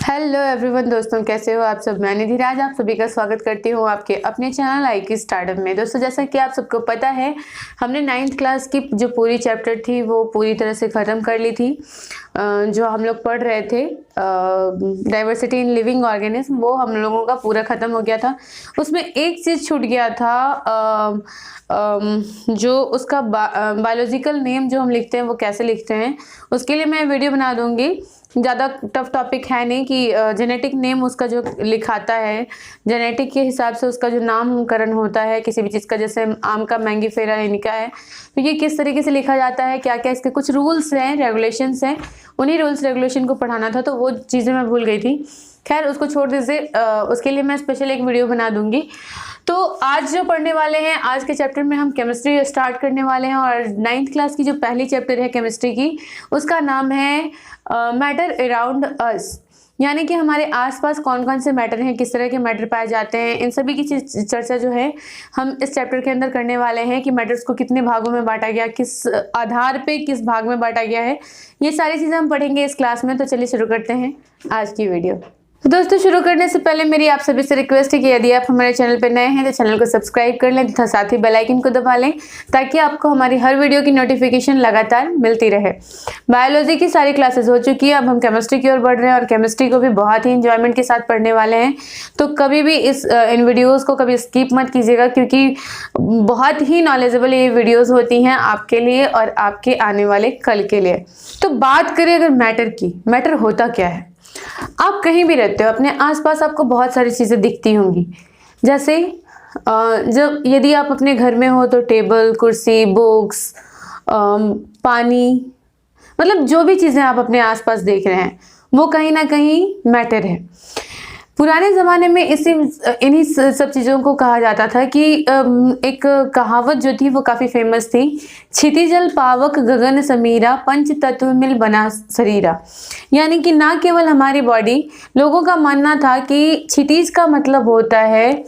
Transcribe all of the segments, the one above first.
Hello everyone दोस्तों, कैसे हो आप सब। मैं निधि राज आप सभी का स्वागत करती हूँ आपके अपने चैनल IQ स्टार्टअप में। दोस्तों, जैसा कि आप सबको पता है, हमने 9th क्लास की जो पूरी चैप्टर थी वो पूरी तरह से ख़त्म कर ली थी। जो हम लोग पढ़ रहे थे डाइवर्सिटी इन लिविंग ऑर्गेनिज्म, वो हम लोगों का पूरा ख़त्म हो गया था। उसमें एक चीज़ छूट गया था, जो उसका बायोलॉजिकल नेम जो हम लिखते हैं वो कैसे लिखते हैं, उसके लिए मैं वीडियो बना दूंगी। ज़्यादा टफ टॉपिक है नहीं कि जेनेटिक नेम उसका जो लिखाता है, जेनेटिक के हिसाब से उसका जो नामकरण होता है किसी भी चीज़ का, जैसे आम का मैंगीफेरा इंडिका है, तो ये किस तरीके से लिखा जाता है, क्या क्या इसके कुछ रूल्स हैं, रेगुलेशंस हैं। उन्हीं रूल्स रेगुलेशन को पढ़ाना था, तो वो चीज़ें मैं भूल गई थी। खैर, उसको छोड़ दीजिए, उसके लिए मैं स्पेशल एक वीडियो बना दूंगी। तो आज जो पढ़ने वाले हैं, आज के चैप्टर में हम केमिस्ट्री स्टार्ट करने वाले हैं, और 9th क्लास की जो पहली चैप्टर है केमिस्ट्री की, उसका नाम है मैटर अराउंड अस। यानी कि हमारे आसपास कौन कौन से मैटर हैं, किस तरह के मैटर पाए जाते हैं, इन सभी की चर्चा जो है हम इस चैप्टर के अंदर करने वाले हैं कि मैटर्स को कितने भागों में बांटा गया, किस आधार पे किस भाग में बांटा गया है, ये सारी चीज़ें हम पढ़ेंगे इस क्लास में। तो चलिए शुरू करते हैं आज की वीडियो। तो दोस्तों, शुरू करने से पहले मेरी आप सभी से रिक्वेस्ट है कि यदि आप हमारे चैनल पर नए हैं तो चैनल को सब्सक्राइब कर लें तथा साथ ही बेल आइकन को दबा लें, ताकि आपको हमारी हर वीडियो की नोटिफिकेशन लगातार मिलती रहे। बायोलॉजी की सारी क्लासेस हो चुकी है, अब हम केमिस्ट्री की ओर बढ़ रहे हैं, और केमिस्ट्री को भी बहुत ही इंजॉयमेंट के साथ पढ़ने वाले हैं। तो कभी भी इन वीडियोज़ को कभी स्किप मत कीजिएगा, क्योंकि बहुत ही नॉलेजेबल ये वीडियोज़ होती हैं आपके लिए और आपके आने वाले कल के लिए। तो बात करें अगर मैटर की, मैटर होता क्या है। आप कहीं भी रहते हो, अपने आसपास आपको बहुत सारी चीज़ें दिखती होंगी। जैसे जब यदि आप अपने घर में हो तो टेबल, कुर्सी, बुक्स, पानी, मतलब जो भी चीज़ें आप अपने आसपास देख रहे हैं वो कहीं ना कहीं मैटर है। पुराने ज़माने में इन्हीं सब चीज़ों को कहा जाता था कि एक कहावत जो थी वो काफ़ी फेमस थी, क्षितिजल पावक गगन समीरा पंच तत्व मिल बना शरीरा। यानी कि ना केवल हमारी बॉडी, लोगों का मानना था कि क्षितिज का मतलब होता है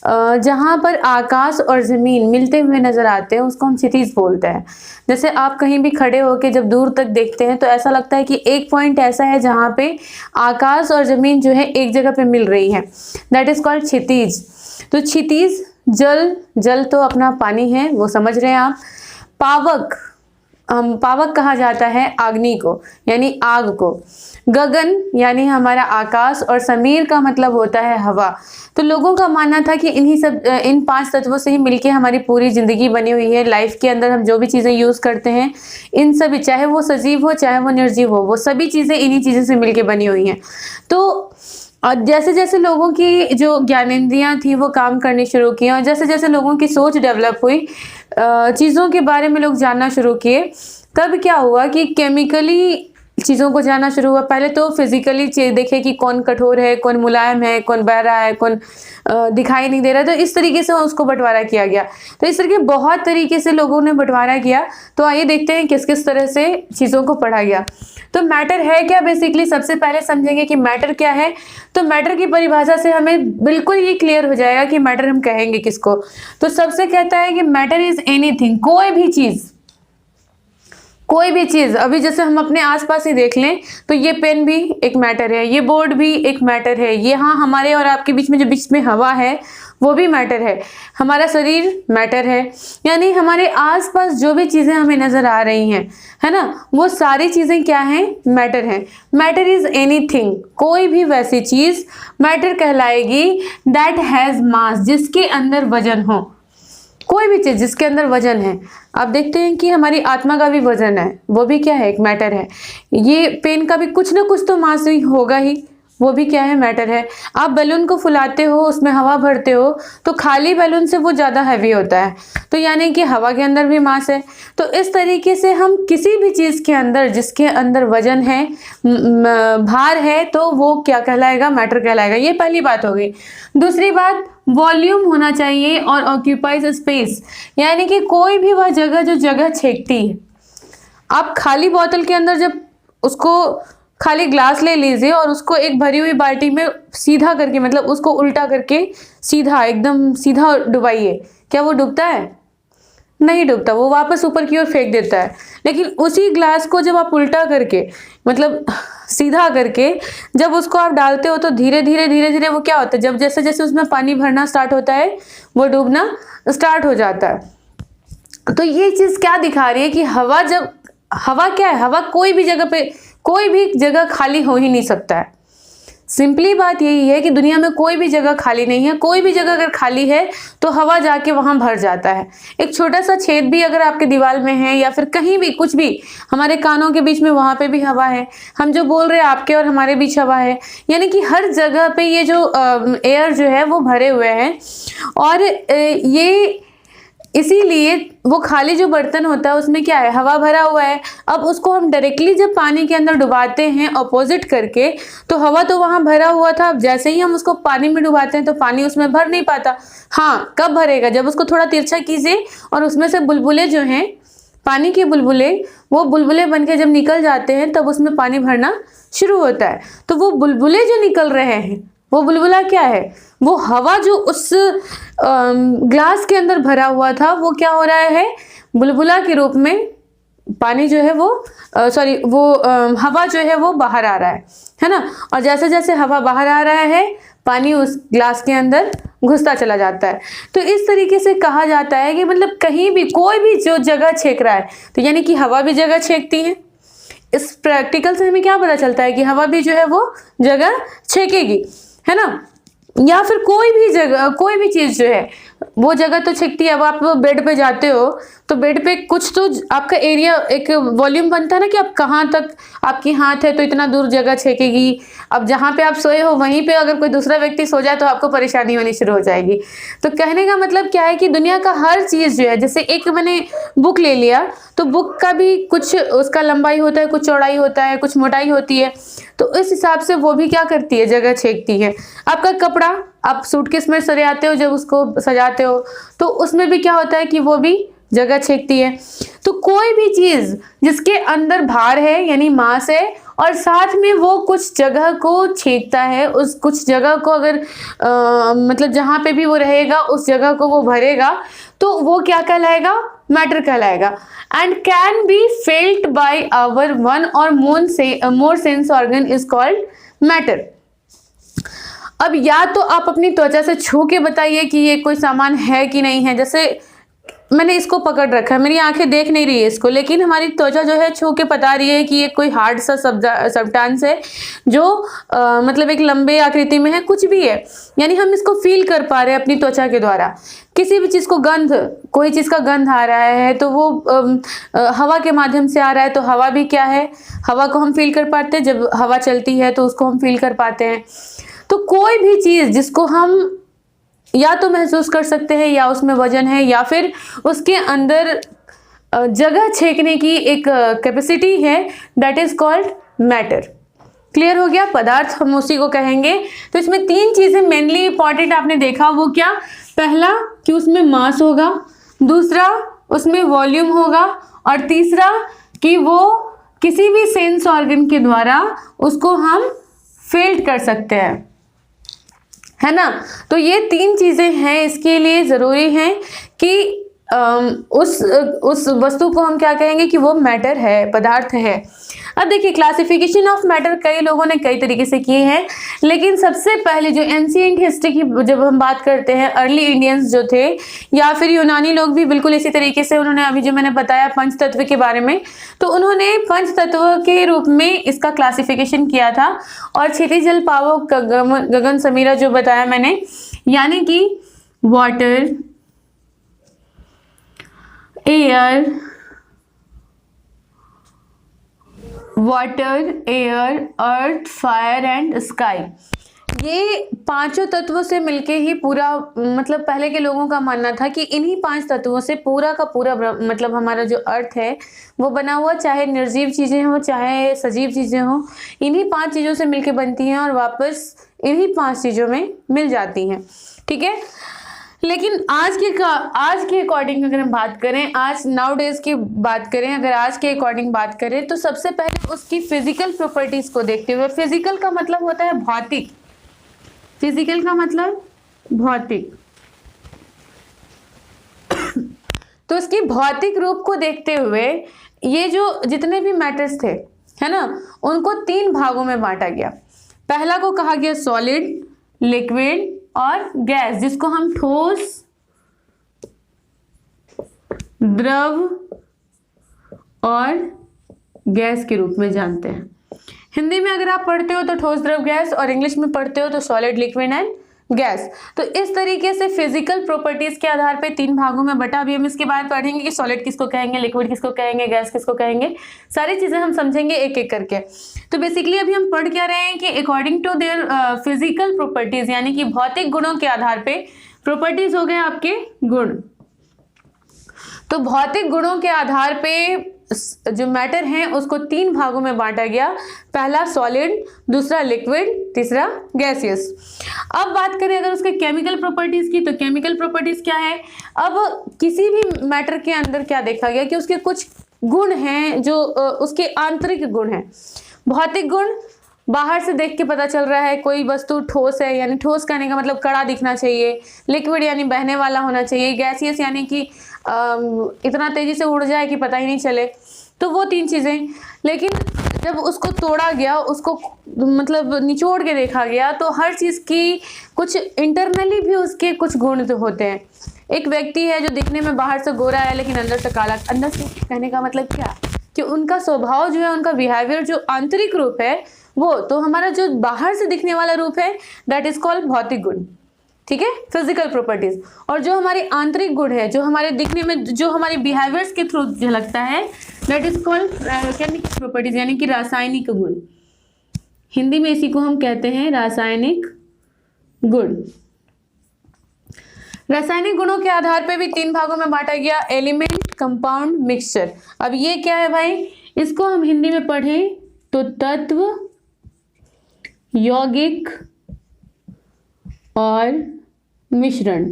जहाँ पर आकाश और ज़मीन मिलते हुए नज़र आते हैं, उसको हम क्षितिज बोलते हैं। जैसे आप कहीं भी खड़े होकर जब दूर तक देखते हैं तो ऐसा लगता है कि एक पॉइंट ऐसा है जहाँ पे आकाश और ज़मीन जो है एक जगह पे मिल रही है, दैट इज़ कॉल्ड क्षितिज। तो क्षितिज, जल तो अपना पानी है, वो समझ रहे हैं आप। पावक, पावक कहा जाता है अग्नि को, यानी आग को। गगन यानी हमारा आकाश, और समीर का मतलब होता है हवा। तो लोगों का मानना था कि इन 5 तत्वों से ही मिलके हमारी पूरी ज़िंदगी बनी हुई है। लाइफ के अंदर हम जो भी चीज़ें यूज़ करते हैं, इन सभी, चाहे वो सजीव हो चाहे वो निर्जीव हो, वो सभी चीज़ें इन्हीं चीज़ों से मिलके बनी हुई हैं। तो जैसे जैसे लोगों की जो ज्ञानेंद्रियाँ थी वो काम करनी शुरू की, और जैसे जैसे लोगों की सोच डेवलप हुई, चीज़ों के बारे में लोग जानना शुरू किए, तब क्या हुआ कि केमिकली चीज़ों को जानना शुरू हुआ। पहले तो फिजिकली देखे कि कौन कठोर है, कौन मुलायम है, कौन बह रहा है, कौन दिखाई नहीं दे रहा है। तो इस तरीके से उसको बंटवारा किया गया। तो इस तरीके बहुत तरीके से लोगों ने बंटवारा किया। तो आइए देखते हैं किस किस तरह से चीज़ों को पढ़ा गया। तो मैटर है क्या, बेसिकली सबसे पहले समझेंगे कि मैटर क्या है। तो मैटर की परिभाषा से हमें बिल्कुल ये क्लियर हो जाएगा कि मैटर हम कहेंगे किसको। तो सबसे कहता है कि मैटर इज एनीथिंग, कोई भी चीज़, कोई भी चीज़। अभी जैसे हम अपने आसपास ही देख लें तो ये पेन भी एक मैटर है, ये बोर्ड भी एक मैटर है, ये हाँ हमारे और आपके बीच में जो बीच में हवा है वो भी मैटर है, हमारा शरीर मैटर है। यानी हमारे आसपास जो भी चीज़ें हमें नज़र आ रही हैं, है ना, वो सारी चीज़ें क्या हैं, मैटर हैं। मैटर इज़ एनीथिंग, कोई भी वैसी चीज़ मैटर कहलाएगी दैट हैज़ मास, जिसके अंदर वजन हो। कोई भी चीज़ जिसके अंदर वजन है। आप देखते हैं कि हमारी आत्मा का भी वजन है, वो भी क्या है, एक मैटर है। ये पेन का भी कुछ ना कुछ तो मास ही होगा ही, वो भी क्या है, मैटर है। आप बैलून को फुलाते हो, उसमें हवा भरते हो, तो खाली बैलून से वो ज़्यादा हैवी होता है, तो यानी कि हवा के अंदर भी मास है। तो इस तरीके से हम किसी भी चीज़ के अंदर जिसके अंदर वजन है, भार है, तो वो क्या कहलाएगा, मैटर कहलाएगा। ये पहली बात हो गई। दूसरी बात, वॉल्यूम होना चाहिए और ऑक्यूपाइज स्पेस, यानी कि कोई भी वह जगह जो जगह छेकती है। आप खाली बोतल के अंदर जब उसको खाली ग्लास ले लीजिए और उसको एक भरी हुई बाल्टी में सीधा करके, मतलब उसको उल्टा करके सीधा, एकदम सीधा डुबाइए, क्या वो डूबता है? नहीं डूबता, वो वापस ऊपर की ओर फेंक देता है। लेकिन उसी ग्लास को जब आप उल्टा करके मतलब सीधा करके जब उसको आप डालते हो तो धीरे धीरे वो क्या होता है, जब जैसे जैसे उसमें पानी भरना स्टार्ट होता है वो डूबना स्टार्ट हो जाता है। तो ये चीज़ क्या दिखा रही है कि हवा क्या है, हवा कोई भी जगह खाली हो ही नहीं सकता है। सिंपली बात यही है कि दुनिया में कोई भी जगह खाली नहीं है। कोई भी जगह अगर खाली है तो हवा जाके वहां भर जाता है। एक छोटा सा छेद भी अगर आपके दीवार में है या फिर कहीं भी कुछ भी हमारे कानों के बीच में, वहां पे भी हवा है। हम जो बोल रहे हैं आपके और हमारे बीच हवा है, यानी कि हर जगह पे ये जो एयर जो है वो भरे हुए हैं। और ये इसीलिए वो खाली जो बर्तन होता है उसमें क्या है, हवा भरा हुआ है। अब उसको हम डायरेक्टली जब पानी के अंदर डुबाते हैं ऑपोजिट करके, तो हवा तो वहां भरा हुआ था, अब जैसे ही हम उसको पानी में डुबाते हैं तो पानी उसमें भर नहीं पाता। हाँ, कब भरेगा, जब उसको थोड़ा तिरछा कीजिए और उसमें से बुलबुले जो हैं, पानी के बुलबुले, वो बुलबुले बन के जब निकल जाते हैं तब उसमें पानी भरना शुरू होता है। तो वो बुलबुले जो निकल रहे हैं, वो बुलबुला क्या है, वो हवा जो उस ग्लास के अंदर भरा हुआ था वो क्या हो रहा है, बुलबुला के रूप में पानी जो है वो हवा जो है वो बाहर आ रहा है ना। और जैसे जैसे हवा बाहर आ रहा है पानी उस ग्लास के अंदर घुसता चला जाता है। तो इस तरीके से कहा जाता है कि मतलब कहीं भी कोई भी जो जगह छेक रहा है, तो यानी कि हवा भी जगह छेकती है। इस प्रैक्टिकल से हमें क्या पता चलता है कि हवा भी जो है वो जगह छेकेगी, है ना। या फिर कोई भी जगह, कोई भी चीज जो है वो जगह तो छेकती है। अब आप बेड पे जाते हो तो बेड पे कुछ तो आपका एरिया, एक वॉल्यूम बनता है ना कि आप कहाँ तक आपकी हाथ है तो इतना दूर जगह छेकेगी। अब जहाँ पे आप सोए हो वहीं पे अगर कोई दूसरा व्यक्ति सो जाए तो आपको परेशानी होनी शुरू हो जाएगी। तो कहने का मतलब क्या है कि दुनिया का हर चीज जो है, जैसे एक मैंने बुक ले लिया तो बुक का भी कुछ उसका लंबाई होता है, कुछ चौड़ाई होता है, कुछ मोटाई होती है। तो इस हिसाब से वो भी क्या करती है, जगह छेकती है। आपका कपड़ा आप सूटकेस में सजाते हो, जब उसको सजाते हो तो उसमें भी क्या होता है कि वो भी जगह छेकती है। तो कोई भी चीज जिसके अंदर भार है यानी मास है और साथ में वो कुछ जगह को छेकता है, उस कुछ जगह को अगर मतलब जहां पे भी वो रहेगा उस जगह को वो भरेगा, तो वो क्या कहलाएगा, मैटर कहलाएगा। And can be felt by our one or more sense organ is called matter. अब या तो आप अपनी त्वचा से छू के बताइए कि ये कोई सामान है कि नहीं है। जैसे मैंने इसको पकड़ रखा है, मेरी आंखें देख नहीं रही है इसको, लेकिन हमारी त्वचा जो है छू के बता रही है कि ये कोई हार्ड सा सब्सटेंस है जो मतलब एक लंबे आकृति में है, कुछ भी है। यानी हम इसको फील कर पा रहे हैं अपनी त्वचा के द्वारा। किसी भी चीज़ को गंध, कोई चीज़ का गंध आ रहा है तो वो हवा के माध्यम से आ रहा है। तो हवा भी क्या है, हवा को हम फील कर पाते हैं, जब हवा चलती है तो उसको हम फील कर पाते हैं। तो कोई भी चीज़ जिसको हम या तो महसूस कर सकते हैं या उसमें वजन है या फिर उसके अंदर जगह छेकने की एक कैपेसिटी है, that is called matter. Clear हो गया, पदार्थ हम उसी को कहेंगे। तो इसमें तीन चीजें मेनली इंपॉर्टेंट आपने देखा, वो क्या, पहला कि उसमें मास होगा, दूसरा उसमें वॉल्यूम होगा, और तीसरा कि वो किसी भी सेंस ऑर्गन के द्वारा उसको हम फील कर सकते हैं, है ना। तो ये तीन चीजें हैं, इसके लिए जरूरी हैं कि उस वस्तु को हम क्या कहेंगे कि वो मैटर है, पदार्थ है। अब देखिए क्लासिफिकेशन ऑफ मैटर कई लोगों ने कई तरीके से किए हैं, लेकिन सबसे पहले जो एंशिएंट हिस्ट्री की जब हम बात करते हैं, अर्ली इंडियंस जो थे या फिर यूनानी लोग भी बिल्कुल इसी तरीके से, उन्होंने अभी जो मैंने बताया पंच तत्व के बारे में, तो उन्होंने पंच तत्व के रूप में इसका क्लासिफिकेशन किया था। और क्षितिजल पावक गगन समीरा जो बताया मैंने, यानी कि water, air, earth, fire and sky, ये पांचों तत्वों से मिलके ही पूरा, मतलब पहले के लोगों का मानना था कि इन्हीं पांच तत्वों से पूरा का पूरा मतलब हमारा जो अर्थ है वो बना हुआ, चाहे निर्जीव चीजें हो चाहे सजीव चीजें हो, इन्हीं पांच चीजों से मिलके बनती हैं और वापस इन्हीं पांच चीजों में मिल जाती हैं, ठीक है। लेकिन आज के अकॉर्डिंग अगर हम बात करें, आज नाउ डेज की बात करें, अगर आज के अकॉर्डिंग बात करें तो सबसे पहले उसकी फिजिकल प्रॉपर्टीज को देखते हुए, फिजिकल का मतलब होता है भौतिक, फिजिकल का मतलब भौतिक। तो इसकी भौतिक रूप को देखते हुए ये जो जितने भी मैटर्स थे, है ना, उनको 3 भागों में बांटा गया। पहला को कहा गया सॉलिड, लिक्विड और गैस, जिसको हम ठोस, द्रव और गैस के रूप में जानते हैं। हिंदी में अगर आप पढ़ते हो तो ठोस, द्रव, गैस, और इंग्लिश में पढ़ते हो तो सॉलिड, लिक्विड एंड गैस। तो इस तरीके से फिजिकल प्रॉपर्टीज के आधार पे 3 भागों में बटा। अभी हम इसके बाद पढ़ेंगे कि सॉलिड किसको कहेंगे, लिक्विड किसको कहेंगे, गैस किसको कहेंगे, सारी चीजें हम समझेंगे एक एक करके। तो बेसिकली अभी हम पढ़ क्या रहे हैं कि according to their physical properties, यानी कि भौतिक गुणों के आधार पे, प्रॉपर्टीज हो गए आपके गुण। तो भौतिक गुणों के आधार पे जो मैटर है उसको 3 भागों में बांटा गया। पहला सॉलिड, दूसरा लिक्विड, तीसरा गैसियस। अब बात करें अगर उसके केमिकल प्रॉपर्टीज की, तो केमिकल प्रॉपर्टीज क्या है? अब किसी भी मैटर के अंदर क्या देखा गया कि उसके कुछ गुण हैं जो उसके आंतरिक गुण हैं। भौतिक गुण बाहर से देख के पता चल रहा है, कोई वस्तु ठोस है, यानी ठोस कहने का मतलब कड़ा दिखना चाहिए। लिक्विड यानी बहने वाला होना चाहिए। गैसियस यानी कि इतना तेजी से उड़ जाए कि पता ही नहीं चले। तो वो 3 चीजें। लेकिन जब उसको तोड़ा गया, उसको मतलब निचोड़ के देखा गया, तो हर चीज की कुछ इंटरनली भी उसके कुछ गुण तो होते हैं। एक व्यक्ति है जो दिखने में बाहर से गोरा है लेकिन अंदर से काला। अंदर से कहने का मतलब क्या कि उनका स्वभाव जो है, उनका बिहेवियर जो आंतरिक रूप है वो, तो हमारा जो बाहर से दिखने वाला रूप है दैट इज कॉल्ड भौतिक गुण। ठीक है, फिजिकल प्रॉपर्टीज। और जो हमारे आंतरिक गुण है, जो हमारे दिखने में, जो हमारे बिहेवियर्स के थ्रू झलकता है, that is called chemical properties, यानी कि रासायनिक गुण। हिंदी में इसी को हम कहते हैं रासायनिक गुण। रासायनिक गुणों के आधार पे भी 3 भागों में बांटा गया, एलिमेंट, कंपाउंड, मिक्सचर। अब ये क्या है भाई? इसको हम हिंदी में पढ़ें तो तत्व, यौगिक और मिश्रण।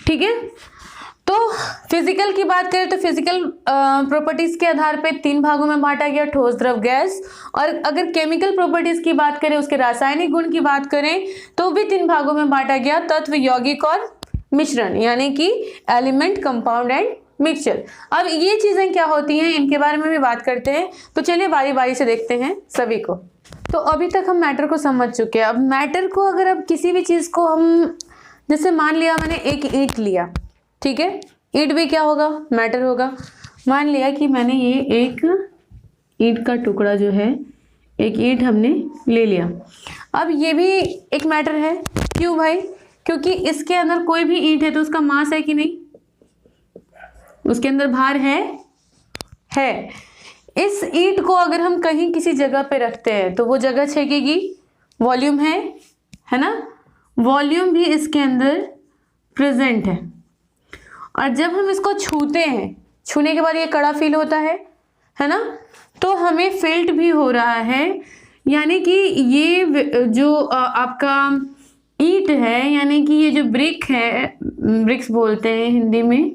ठीक है, तो फिजिकल की बात करें तो फिजिकल प्रॉपर्टीज के आधार पे 3 भागों में बांटा गया, ठोस, द्रव, गैस। और अगर केमिकल प्रॉपर्टीज की बात करें, उसके रासायनिक गुण की बात करें, तो भी 3 भागों में बांटा गया, तत्व, यौगिक और मिश्रण, यानी कि एलिमेंट, कंपाउंड एंड मिक्सचर। अब ये चीजें क्या होती हैं, इनके बारे में भी बात करते हैं। तो चलिए बारी बारी से देखते हैं सभी को। तो अभी तक हम मैटर को समझ चुके हैं। अब मैटर को, अगर अब किसी भी चीज को हम, जैसे मान लिया मैंने एक ईंट लिया, ठीक है, ईंट भी क्या होगा? मैटर होगा। मान लिया कि मैंने ये एक ईंट का टुकड़ा जो है, एक ईंट हमने ले लिया। अब ये भी एक मैटर है। क्यों भाई? क्योंकि इसके अंदर कोई भी ईंट है तो उसका मास है कि नहीं, उसके अंदर भार है। इस ईंट को अगर हम कहीं किसी जगह पे रखते हैं तो वो जगह छेकेगी, वॉल्यूम है ना, वॉल्यूम भी इसके अंदर प्रेजेंट है। और जब हम इसको छूते हैं, छूने के बाद ये कड़ा फील होता है ना, तो हमें फेल्ट भी हो रहा है। यानी कि ये जो आपका ईंट है, यानी कि ये जो ब्रिक है, ब्रिक्स बोलते हैं हिंदी में,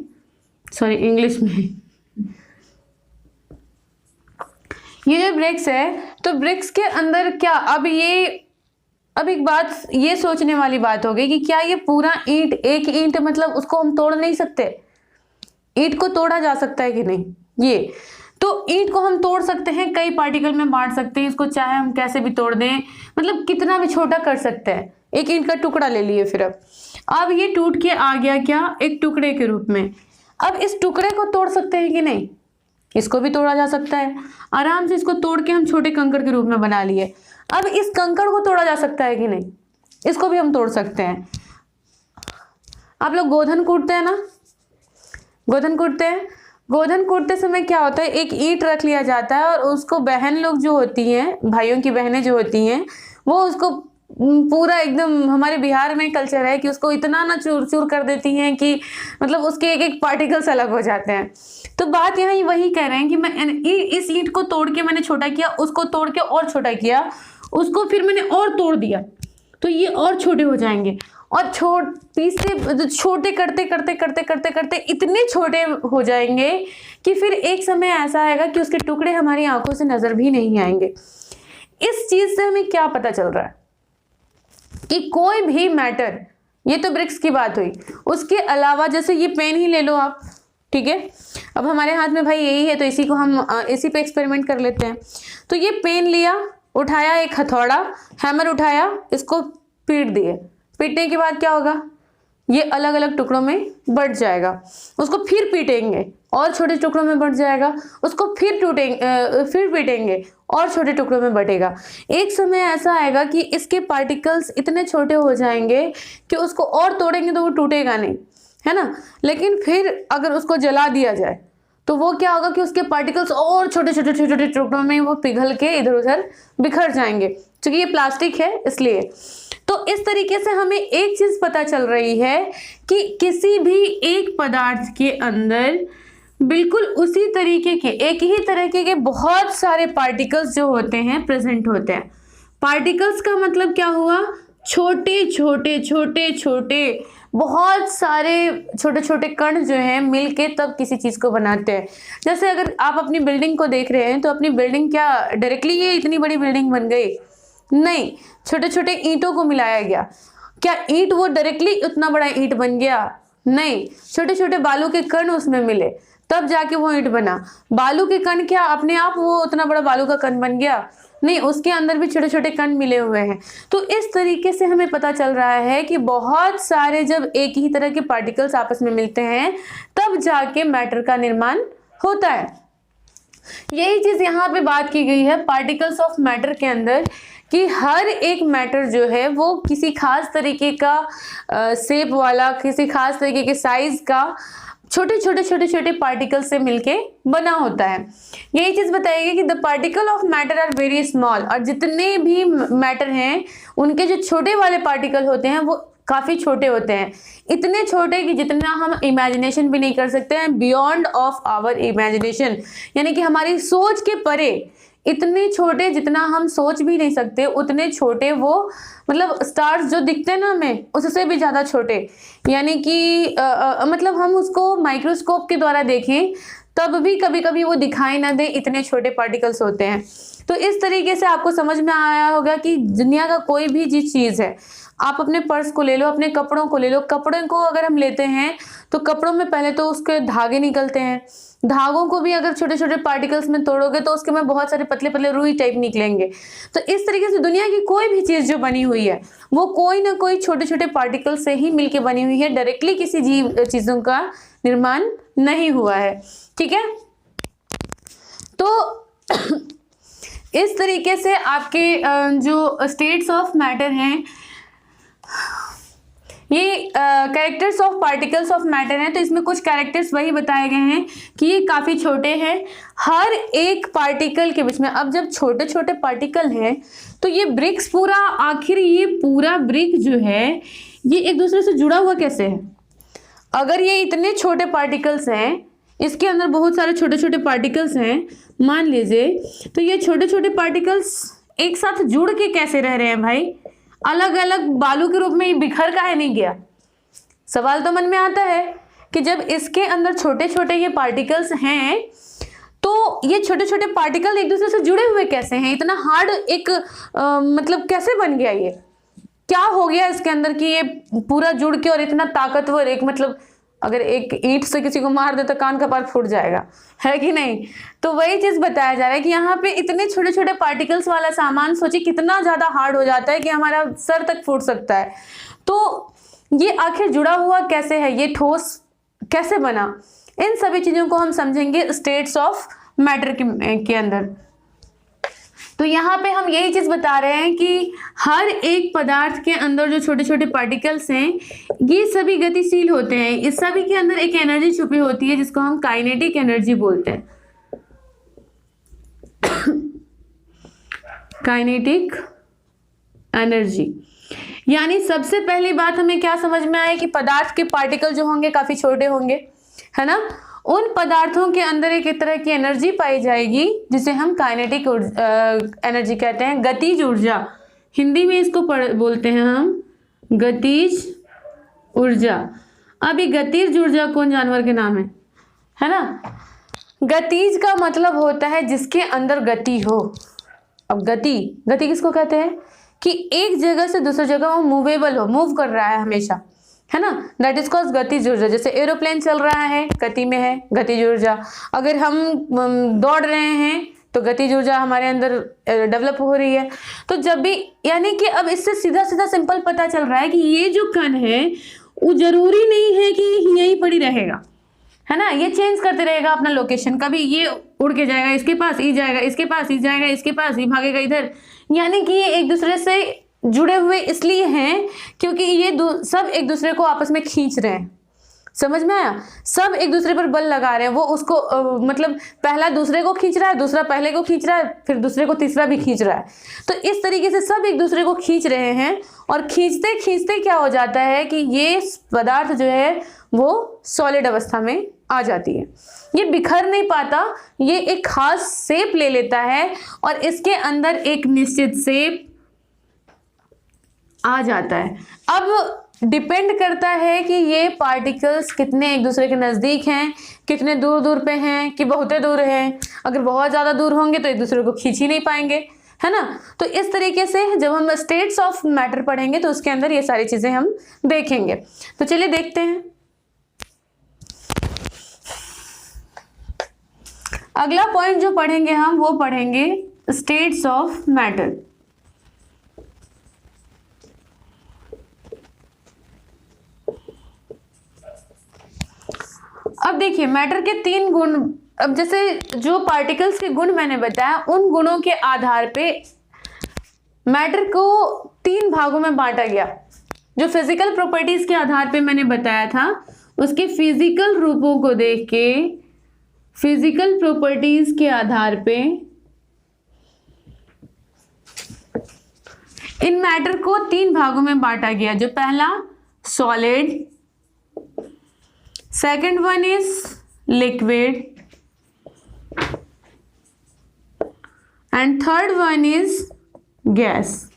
सॉरी इंग्लिश में, ये जो ब्रिक्स है, तो ब्रिक्स के अंदर क्या, अब एक बात ये सोचने वाली बात हो गई कि क्या ये पूरा ईंट, एक ईंट मतलब उसको हम तोड़ नहीं सकते? ईंट को तोड़ा जा सकता है कि नहीं? ये तो ईंट को हम तोड़ सकते हैं, कई पार्टिकल में बांट सकते हैं इसको, चाहे हम कैसे भी तोड़ दें, मतलब कितना भी छोटा कर सकते हैं। एक ईंट का टुकड़ा ले लिए, फिर अब ये टूट के आ गया क्या? एक टुकड़े के रूप में। अब इस टुकड़े को तोड़ सकते हैं कि नहीं? इसको भी तोड़ा जा सकता है आराम से। इसको तोड़ के हम छोटे कंकड़ के रूप में बना लिए। अब इस कंकड़ को तोड़ा जा सकता है कि नहीं? इसको भी हम तोड़ सकते हैं। आप लोग गोधन कूटते हैं ना, गोधन कूटते हैं, गोधन कूटते समय क्या होता है, एक ईंट रख लिया जाता है और उसको बहन लोग जो होती हैं, भाइयों की बहनें जो होती हैं, वो उसको पूरा एकदम, हमारे बिहार में कल्चर है कि उसको इतना ना चूर चूर कर देती हैं कि मतलब उसके एक एक पार्टिकल्स अलग हो जाते हैं। तो बात यहाँ वही कह रहे हैं कि मैं इस ईंट को तोड़ के मैंने छोटा किया, उसको तोड़ के और छोटा किया, उसको फिर मैंने और तोड़ दिया, तो ये और छोटे हो जाएंगे। और छोटे करते करते करते करते करते इतने छोटे हो जाएंगे कि फिर एक समय ऐसा आएगा कि उसके टुकड़े हमारी आंखों से नजर भी नहीं आएंगे। इस चीज से हमें क्या पता चल रहा है कि कोई भी मैटर ये तो ब्रिक्स की बात हुई। उसके अलावा जैसे ये पेन ही ले लो आप, ठीक है, अब हमारे हाथ में भाई यही है तो इसी को हम इसी पे एक्सपेरिमेंट कर लेते हैं। तो ये पेन लिया, उठाया एक हथौड़ा, हैमर उठाया, इसको पीट दिए। पीटने के बाद क्या होगा, ये अलग अलग टुकड़ों में बंट जाएगा। उसको फिर पीटेंगे और छोटे टुकड़ों में बंट जाएगा, उसको फिर फिर पीटेंगे और छोटे टुकड़ों में बटेगा। एक समय ऐसा आएगा कि इसके पार्टिकल्स इतने छोटे हो जाएंगे कि उसको और तोड़ेंगे तो वो टूटेगा नहीं, है ना। लेकिन फिर अगर उसको जला दिया जाए तो वो क्या होगा कि उसके पार्टिकल्स और छोटे छोटे छोटे छोटे टुकड़ों में वो पिघल के इधर उधर बिखर जाएंगे, क्योंकि ये प्लास्टिक है इसलिए। तो इस तरीके से हमें एक चीज पता चल रही है कि किसी भी एक पदार्थ के अंदर बिल्कुल उसी तरीके के, एक ही तरीके के बहुत सारे पार्टिकल्स जो होते हैं प्रेजेंट होते हैं। पार्टिकल्स का मतलब क्या हुआ, छोटे छोटे छोटे छोटे बहुत सारे छोटे छोटे कण जो हैं मिलके तब किसी चीज को बनाते हैं। जैसे अगर आप अपनी बिल्डिंग को देख रहे हैं तो अपनी बिल्डिंग क्या डायरेक्टली ये इतनी बड़ी बिल्डिंग बन गई, नहीं, छोटे छोटे ईंटों को मिलाया गया। क्या ईंट वो डायरेक्टली उतना बड़ा ईंट बन गया, नहीं, छोटे छोटे बालू के कण उसमें मिले तब जाके वो ईंट बना। बालू के कण क्या अपने आप वो उतना बड़ा बालू का कण बन गया, नहीं, उसके अंदर भी छोटे छोटे कण मिले हुए हैं। तो इस तरीके से हमें पता चल रहा है कि बहुत सारे जब एक ही तरह के पार्टिकल्स आपस में मिलते हैं तब जाके मैटर का निर्माण होता है। यही चीज यहाँ पे बात की गई है पार्टिकल्स ऑफ मैटर के अंदर, कि हर एक मैटर जो है वो किसी खास तरीके का शेप वाला, किसी खास तरीके के साइज का छोटे छोटे छोटे छोटे पार्टिकल से मिलके बना होता है। यही चीज बताएगी कि the particle of matter are very small, और जितने भी मैटर हैं उनके जो छोटे वाले पार्टिकल होते हैं वो काफी छोटे होते हैं, इतने छोटे कि जितना हम इमेजिनेशन भी नहीं कर सकते हैं, बियॉन्ड ऑफ आवर इमेजिनेशन, यानी कि हमारी सोच के परे, इतने छोटे जितना हम सोच भी नहीं सकते उतने छोटे वो, मतलब स्टार्स जो दिखते हैं ना हमें उससे भी ज़्यादा छोटे, यानी कि मतलब हम उसको माइक्रोस्कोप के द्वारा देखें तब भी कभी कभी वो दिखाई ना दे, इतने छोटे पार्टिकल्स होते हैं। तो इस तरीके से आपको समझ में आया होगा कि दुनिया का कोई भी जिस चीज़ है, आप अपने पर्स को ले लो, अपने कपड़ों को ले लो, कपड़ों को अगर हम लेते हैं तो कपड़ों में पहले तो उसके धागे निकलते हैं, धागों को भी अगर छोटे छोटे पार्टिकल्स में तोड़ोगे तो उसके में बहुत सारे पतले पतले रुई टाइप निकलेंगे। तो इस तरीके से दुनिया की कोई भी चीज़ जो बनी हुई है वो कोई ना कोई छोटे छोटे पार्टिकल से ही मिलके बनी हुई है, डायरेक्टली किसी चीज़ों का निर्माण नहीं हुआ है, ठीक है। तो इस तरीके से आपके जो स्टेट्स ऑफ मैटर हैं, ये characters of particles of matter हैं, तो इसमें कुछ कैरेक्टर्स वही बताए गए हैं कि ये काफ़ी छोटे हैं हर एक पार्टिकल के बीच में। अब जब छोटे छोटे पार्टिकल हैं तो ये ब्रिक्स पूरा, आखिर ये पूरा ब्रिक जो है ये एक दूसरे से जुड़ा हुआ कैसे है। अगर ये इतने छोटे पार्टिकल्स हैं, इसके अंदर बहुत सारे छोटे छोटे पार्टिकल्स हैं मान लीजिए, तो ये छोटे छोटे पार्टिकल्स एक साथ जुड़ के कैसे रह रहे हैं भाई, अलग अलग बालू के रूप में ये बिखर काहे नहीं गया। सवाल तो मन में आता है कि जब इसके अंदर छोटे छोटे ये पार्टिकल्स हैं तो ये छोटे छोटे पार्टिकल एक दूसरे से जुड़े हुए कैसे हैं, इतना हार्ड एक मतलब कैसे बन गया, ये क्या हो गया इसके अंदर कि ये पूरा जुड़ के और इतना ताकतवर, एक मतलब अगर एक ईंट से किसी को मार दे तो कान का पार फूट जाएगा, है कि नहीं। तो वही चीज़ बताया जा रहा है कि यहाँ पे इतने छोटे छोटे पार्टिकल्स वाला सामान सोचिए कितना ज़्यादा हार्ड हो जाता है कि हमारा सर तक फूट सकता है। तो ये आखिर जुड़ा हुआ कैसे है, ये ठोस कैसे बना, इन सभी चीज़ों को हम समझेंगे स्टेट्स ऑफ मैटर के अंदर। तो यहाँ पे हम यही चीज़ बता रहे हैं कि हर एक पदार्थ के अंदर जो छोटे छोटे पार्टिकल्स हैं ये सभी गतिशील होते हैं, इस सभी के अंदर एक एनर्जी छुपी होती है जिसको हम काइनेटिक एनर्जी बोलते हैं। काइनेटिक एनर्जी, यानी सबसे पहली बात हमें क्या समझ में आए कि पदार्थ के पार्टिकल जो होंगे काफ़ी छोटे होंगे, है ना। उन पदार्थों के अंदर एक तरह की एनर्जी पाई जाएगी जिसे हम काइनेटिक एनर्जी कहते हैं, गतिज ऊर्जा, हिंदी में इसको बोलते हैं हम गतिज ऊर्जा। अब ये गतिज ऊर्जा कौन जानवर के नाम है ना। गतिज का मतलब होता है जिसके अंदर गति हो। अब गति किसको कहते हैं कि एक जगह से दूसरी जगह वो मूवेबल हो, मूव कर रहा है हमेशा, है ना, दैट इज कॉल्ड गतिज ऊर्जा। जैसे एरोप्लेन चल रहा है, गति में है, गतिज ऊर्जा। अगर हम दौड़ रहे हैं तो गतिज ऊर्जा हमारे अंदर डेवलप हो रही है। तो जब भी, यानी कि अब इससे सीधा सीधा सिंपल पता चल रहा है कि ये जो कण है वो जरूरी नहीं है कि यहीं पड़ी रहेगा, है ना, ये चेंज करते रहेगा अपना लोकेशन। कभी ये उड़ के जाएगा इसके पास, ई जाएगा इसके पास, ई जाएगा इसके पास, ई भागेगा इधर। यानी कि ये एक दूसरे से जुड़े हुए इसलिए हैं क्योंकि ये सब एक दूसरे को आपस में खींच रहे हैं। समझ में आया? सब एक दूसरे पर बल लगा रहे हैं। वो उसको मतलब पहला दूसरे को खींच रहा है, दूसरा पहले को खींच रहा है, फिर दूसरे को तीसरा भी खींच रहा है। तो इस तरीके से सब एक दूसरे को खींच रहे हैं और खींचते खींचते क्या हो जाता है कि ये पदार्थ जो है वो सॉलिड अवस्था में आ जाती है। ये बिखर नहीं पाता, ये एक खास शेप ले लेता है और इसके अंदर एक निश्चित शेप आ जाता है। अब डिपेंड करता है कि ये पार्टिकल्स कितने एक दूसरे के नज़दीक हैं, कितने दूर दूर पे हैं, कि बहुत दूर हैं। अगर बहुत ज़्यादा दूर होंगे तो एक दूसरे को खींच ही नहीं पाएंगे, है ना। तो इस तरीके से जब हम स्टेट्स ऑफ मैटर पढ़ेंगे तो उसके अंदर ये सारी चीज़ें हम देखेंगे। तो चलिए देखते हैं। अगला पॉइंट जो पढ़ेंगे हम वो पढ़ेंगे स्टेट्स ऑफ मैटर। अब देखिए मैटर के 3 गुण। अब जैसे जो पार्टिकल्स के गुण मैंने बताया, उन गुणों के आधार पे मैटर को 3 भागों में बांटा गया। जो फिजिकल प्रॉपर्टीज के आधार पे मैंने बताया था, उसके फिजिकल रूपों को देख के, फिजिकल प्रॉपर्टीज के आधार पे इन मैटर को 3 भागों में बांटा गया। जो पहला solid, second one is liquid and third one is gas.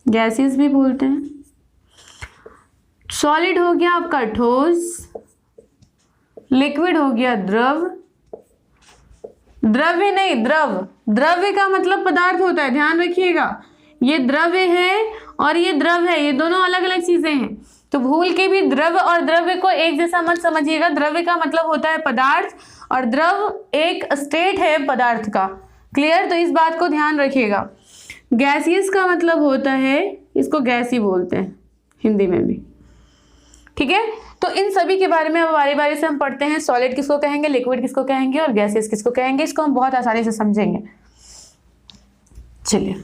Gases भी बोलते हैं। सॉलिड हो गया आपका ठोस, लिक्विड हो गया द्रव, द्रव्य नहीं द्रव, द्रव्य का मतलब पदार्थ होता है, ध्यान रखिएगा। ये द्रव्य है और ये द्रव है, ये दोनों अलग अलग चीजें हैं। तो भूल के भी द्रव और द्रव्य को एक जैसा मत समझिएगा। द्रव्य का मतलब होता है पदार्थ और द्रव एक स्टेट है पदार्थ का। क्लियर? तो इस बात को ध्यान रखिएगा। गैसियस का मतलब होता है, इसको गैस ही बोलते हैं हिंदी में भी, ठीक है। तो इन सभी के बारे में अब बारी बारी से हम पढ़ते हैं। सॉलिड किसको कहेंगे, लिक्विड किसको कहेंगे और गैसियस किसको कहेंगे, इसको हम बहुत आसानी से समझेंगे। चलिए,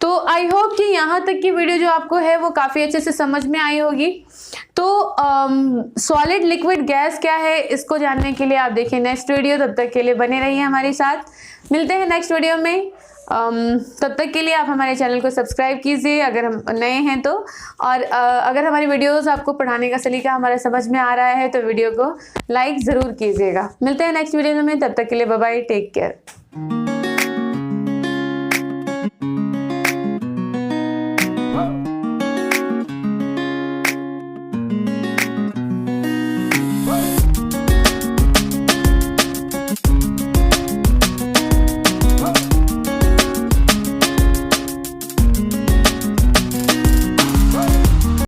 तो आई होप कि यहाँ तक की वीडियो जो आपको है वो काफ़ी अच्छे से समझ में आई होगी। तो सॉलिड, लिक्विड, गैस क्या है, इसको जानने के लिए आप देखिए नेक्स्ट वीडियो। तब तक के लिए बने रहिए हमारे साथ, मिलते हैं नेक्स्ट वीडियो में। तब तक के लिए आप हमारे चैनल को सब्सक्राइब कीजिए अगर हम नए हैं तो, और अगर हमारी वीडियोस आपको पढ़ाने का सलीका हमारे समझ में आ रहा है तो वीडियो को लाइक ज़रूर कीजिएगा। मिलते हैं नेक्स्ट वीडियो में, तब तक के लिए बाय बाय, टेक केयर।